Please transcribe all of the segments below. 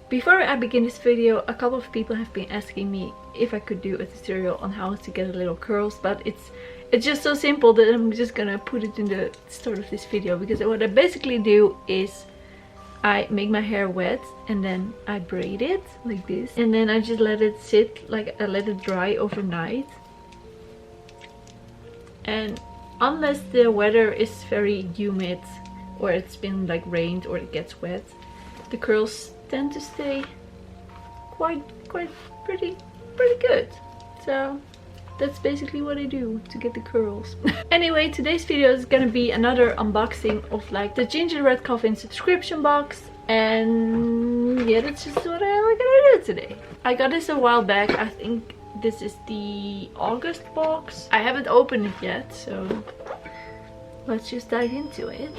Before I begin this video, a couple of people have been asking me if I could do a tutorial on how to get little curls, but it's just so simple that I'm just gonna put it in the start of this video, because what I basically do is I make my hair wet and then I braid it like this, and then I just let it sit, like I let it dry overnight. And unless the weather is very humid or it's been like rained or it gets wet, the curls tend to stay pretty good. So that's basically what I do to get the curls. Anyway, today's video is gonna be another unboxing of like the Gingerbread Coffin subscription box, and yeah, that's just what I'm gonna do today. I got this a while back. I think this is the August box. I haven't opened it yet, so let's just dive into it.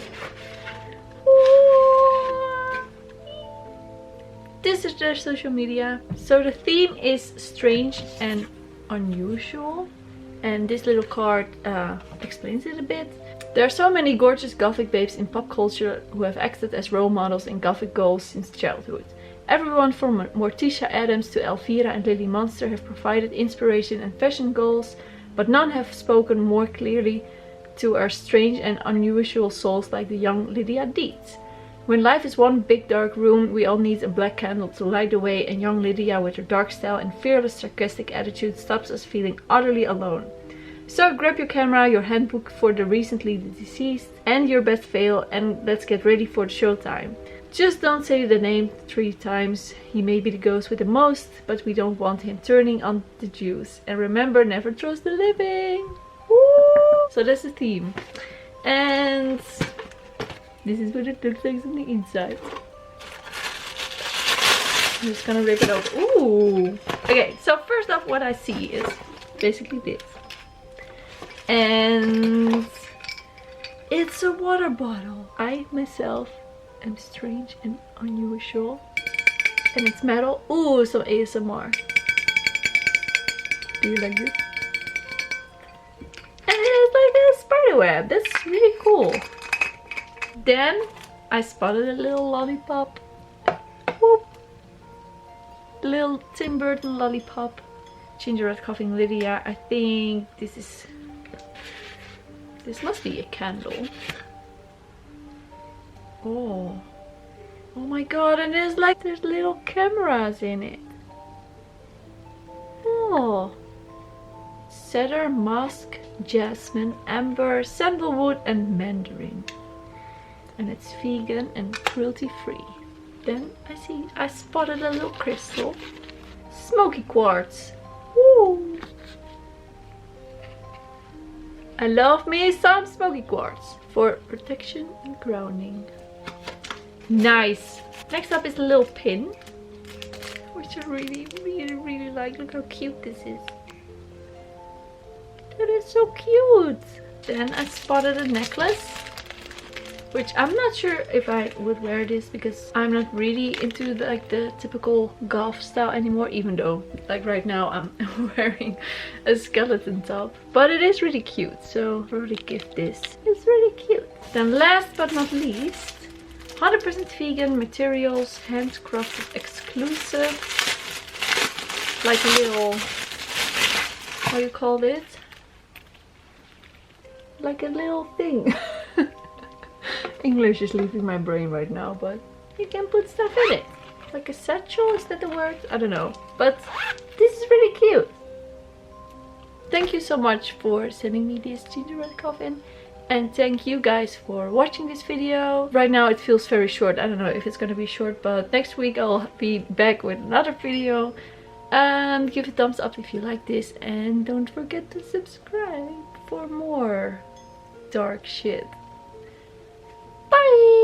This is their social media. So the theme is strange and unusual, and this little card explains it a bit. There are so many gorgeous gothic babes in pop culture who have acted as role models in gothic goals since childhood. Everyone from Morticia Adams to Elvira and Lily Munster have provided inspiration and fashion goals, but none have spoken more clearly to our strange and unusual souls like the young Lydia Deeds. When life is one big dark room, we all need a black candle to light the way, and young Lydia with her dark style and fearless sarcastic attitude stops us feeling utterly alone. So grab your camera, your handbook for the recently deceased, and your best veil, and let's get ready for the showtime. Just don't say the name 3 times. He may be the ghost with the most, but we don't want him turning on the juice. And remember, never trust the living. Woo! So that's the theme. And this is what it looks like on the inside. I'm just gonna rip it open. Ooh! Okay, so first off, what I see is basically this. And it's a water bottle. I myself am strange and unusual. And it's metal. Ooh, some ASMR. Do you like this? And it's like a spider web. That's really cool. Then I spotted a little lollipop. Whoop. Little Tim Burton lollipop. Gingerbread Coffin Lydia. I think this must be a candle. Oh my god, and there's little cameras in it. Oh, cedar, musk, jasmine, amber, sandalwood and mandarin. And it's vegan and cruelty free. Then I spotted a little crystal. Smoky quartz. Woo! I love me some smoky quartz for protection and grounding. Nice. Next up is a little pin, which I really like. Look how cute this is. That is so cute. Then I spotted a necklace, which I'm not sure if I would wear this, because I'm not really into the typical goth style anymore, even though like right now I'm wearing a skeleton top. But it is really cute, so I'll probably gift this. It's really cute. Then last but not least, 100% vegan materials, handcrafted exclusive, like a little, how you call it? Like a little thing. English is leaving my brain right now, but you can put stuff in it. Like a satchel, is that the word? I don't know. But this is really cute. Thank you so much for sending me this gingerbread coffin. And thank you guys for watching this video. Right now it feels very short. I don't know if it's gonna be short, but next week I'll be back with another video. Give a thumbs up if you like this, and don't forget to subscribe for more dark shit. Bye!